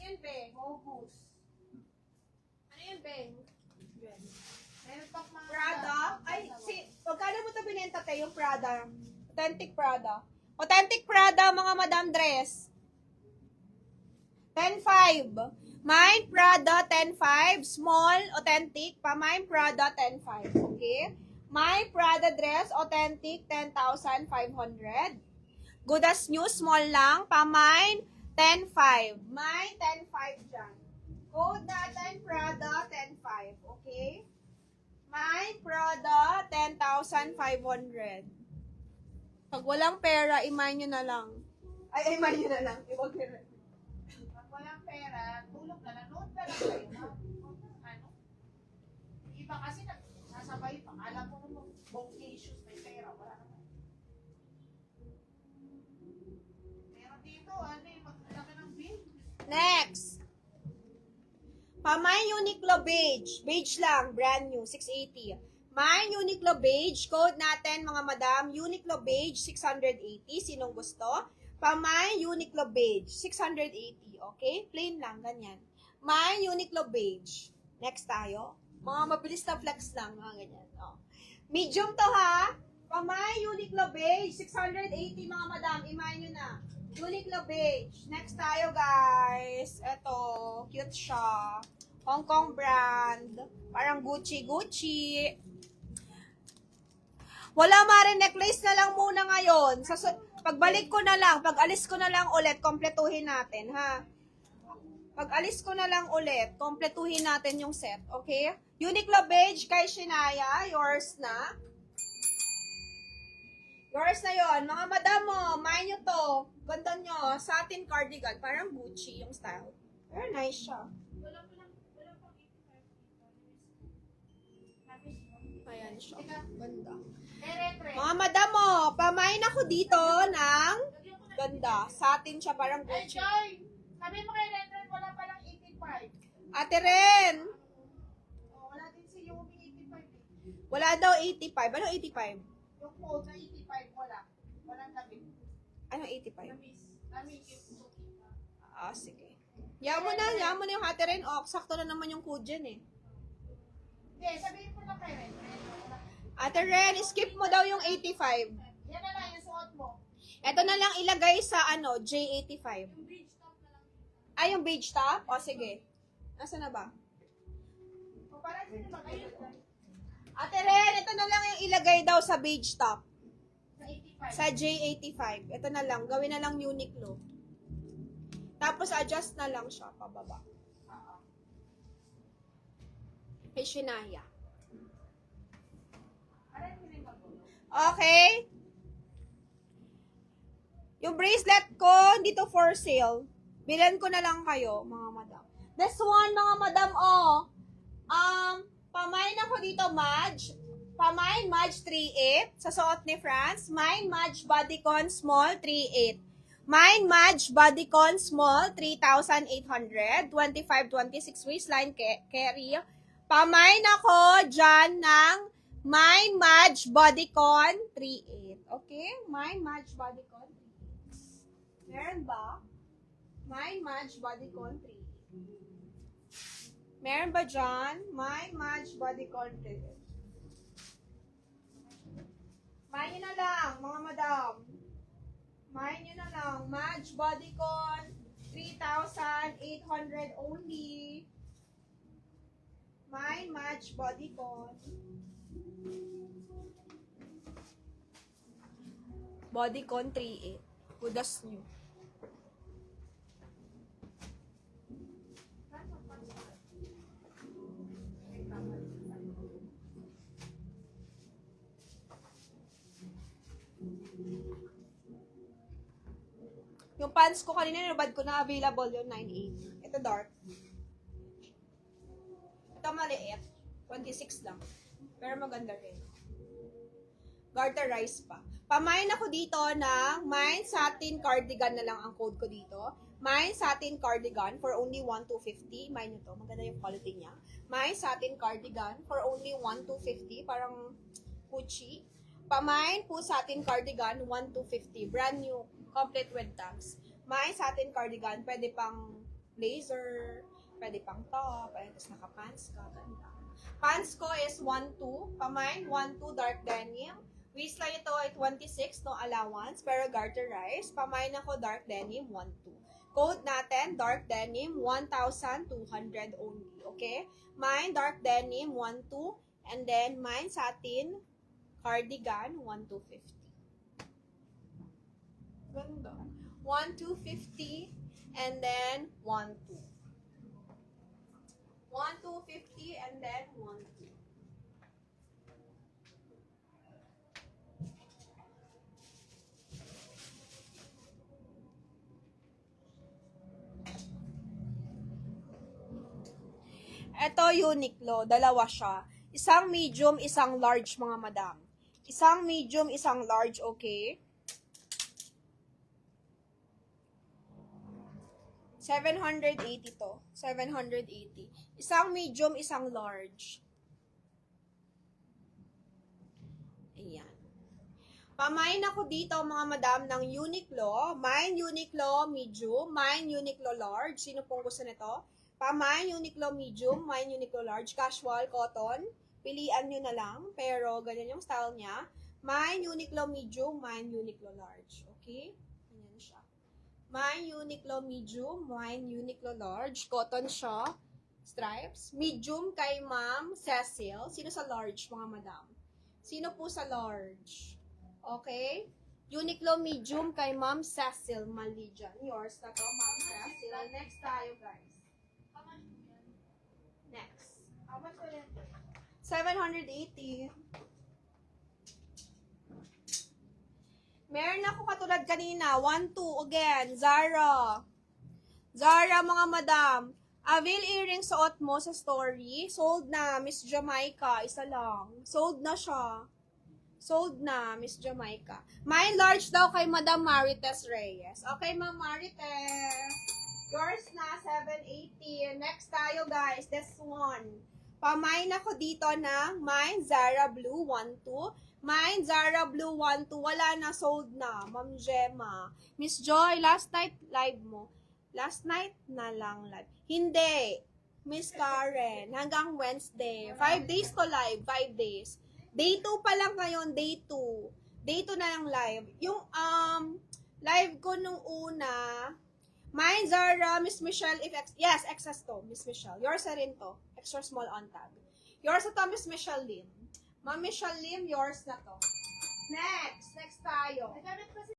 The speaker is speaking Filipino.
yun, Be? Focus. Ano yun, Be? Yes. Meron pang mga... Prada? Ay, pagkano mo ito binenta, te, yung Prada? Authentic Prada. Authentic Prada, mga madam dress. 10.5. Mine Prada 10.5. Small, authentic. Pa mine Prada 10.5. Okay? My Prada dress, authentic, 10,500. Good as new, small lang. Pa mine 10.5. Mine 10.5 dyan. Code natin Prada 10.5. Okay? Mine Prada 10,500. Pag walang pera, iman nyo na lang. Ay, iman nyo na lang. Iwag nyo na. Pag walang pera, tulog na lang. Noon na lang kayo. Ano? Iba kasi nasabay pa. Alam mo naman, bongga issues, may pera. Wala naman. Pero dito, ano yung maglaki ng bill? Next. Pamay Uniqlo beige. Beige lang, brand new, 680. May Uniqlo beige, code natin mga madam, Uniqlo beige, 680. Sinong gusto? Pamay Uniqlo beige, 680. Okay? Plain lang, ganyan. May Uniqlo beige. Next tayo. Mga mabilis na flex lang, mga ganyan. Oh. Medium to ha. Pamay Uniqlo beige, 680 mga madam. Imayin nyo na. Uniqlo beige. Next tayo guys. Ito, cute siya. Hong Kong brand. Parang Gucci. Wala mare, necklace na lang muna ngayon. Pagbalik ko na lang, pag alis ko na lang ulit, kompletuhin natin, ha? Pag alis ko na lang ulit, kompletuhin natin yung set, okay? Uniqlo beige kay Shinaya, yours na. Yours na yon, mga madam mo, mine nyo to. Ganda nyo, satin cardigan, parang Gucci yung style. Very nice siya. Ayan siya, ganda. Mga madam mo, pamain ako dito ng ganda. Satin siya, parang Ay, Gucci. Joy! Sabi mo kay Renren, wala palang 85. Ate Ren, Oh, wala din si Yumi 85 eh. wala daw 85. Ano 85? Yung code na 85, wala. Walang labing. Ano 85? Namis yung suki. Ah, sige. Yaman mo na yung Ate Ren. Oh, sakto na naman yung code dyan eh. Hindi, sabihin mo lang kay Renren. Ate Ren, skip mo daw yung 85. Yan na lang yung suot mo. Ito na lang ilagay sa ano, J85. Yung bridge top na lang. Ay, yung beige top? O, sige. Nasaan na ba? O, parang sino ba kayo? Ate Ren, ito na lang yung ilagay daw sa beige top. Sa 85. Sa J85. Ito na lang. Gawin na lang Uniqlo. Tapos, adjust na lang siya pababa. Oo. Kay Shinaya. Parang sino yung magulo? Okay? Yung bracelet ko, hindi to for sale. Bilan ko na lang kayo, mga madam. This one, mga madam, oh. Pamain ako dito, Madge. Pamain, Madge 3.8. Sa suot ni France. Mine, Madge Bodycon Small 3.8. Mine, Madge Bodycon Small 3,800. 25-26 waistline carry. Pamain ako dyan ng Mine, Madge Bodycon 3.8. Okay? Mine, Madge Bodycon 3.8. Meron ba? Mine, Madge Bodycon 3.8. Meron ba dyan? Mine, Madge Bodycon 3.8. Mine nyo na lang, mga madam. Mine nyo na lang. Madge Bodycon 3,800 only. Mine, Madge Bodycon. Bodycon 3.8. Good as new. Yung pants ko kanina, nabad ko na available yung 9.8. Ito dark. Ito maliit. 26 lang. Pero maganda rin. Garterize pa. Pamain ako dito ng Mine Satin Cardigan na lang ang code ko dito. Mine Satin Cardigan for only 1,250. Mine nyo to. Maganda yung quality niya. Mine Satin Cardigan for only 1,250. Parang Gucci. Pamain po Satin Cardigan 1,250. Brand new. Complete with tags. Mine Satin Cardigan. Pwede pang blazer, pwede pang top, ayan, tapos naka-pants ka, ganda. Pants ko is 1-2, pamay, 1-2 dark denim. Waistline ito ay 26, no allowance, pero garterized. Pamay na ko dark denim, 1-2. Code natin, dark denim, 1,200 only, okay? Mine, dark denim, 1-2. And then, mine, satin, cardigan, 1,250. Ganda. 1,250. And then, 1,2. 1,250 and then 1,2. Ito, Uniqlo. Dalawa siya. Isang medium, isang large, mga madam. Isang medium, isang large, okay? 780 to. 780. Isang medium, isang large. Ayan. Pamain ako dito, mga madam, ng Uniqlo. Mine Uniqlo medium, mine Uniqlo large. Sino pong gusto nito? Pamain Uniqlo medium, mine Uniqlo large. Casual, cotton. Pilian nyo na lang. Pero, ganyan yung style niya. Mine Uniqlo medium, mine Uniqlo large. Okay? Ganyan siya. Mine Uniqlo medium, mine Uniqlo large. Cotton siya. Stripes. Medium kay Ma'am Cecil. Sino sa large, mga madam? Sino po sa large? Okay? Uniqlo medium kay Ma'am Cecil Malijan. Yours na to, Ma'am Cecil. Next tayo, guys. Next. How much ko yan? 780. Meron ako katulad kanina. 1-2 again. Zara. Zara, mga madam. Avail earring suot mo sa story. Sold na, Miss Jamaica. Isa lang. Sold na siya. Sold na, Miss Jamaica. Mine large daw kay Madam Marites Reyes. Okay, Ma'am Marites. Yours na, 780. Next tayo, guys. This one. Pamain ako dito ng mine Zara Blue 1-2. Mine Zara Blue 1-2. Wala na, sold na. Ma'am Gemma. Miss Joy, last night live mo. Last night na lang live. Hindi. Miss Karen. Hanggang Wednesday. 5 days to live. 5 days. Day 2 pa lang ngayon. Day 2. Day 2 na lang live. Yung live ko nung una, mine Zara, Miss Michelle, yes, excess to, Miss Michelle. Yours na rin to. Extra small on tag. Yours na to, Miss Michelle Lim. Ma'am Michelle Lim, yours na to. Next tayo.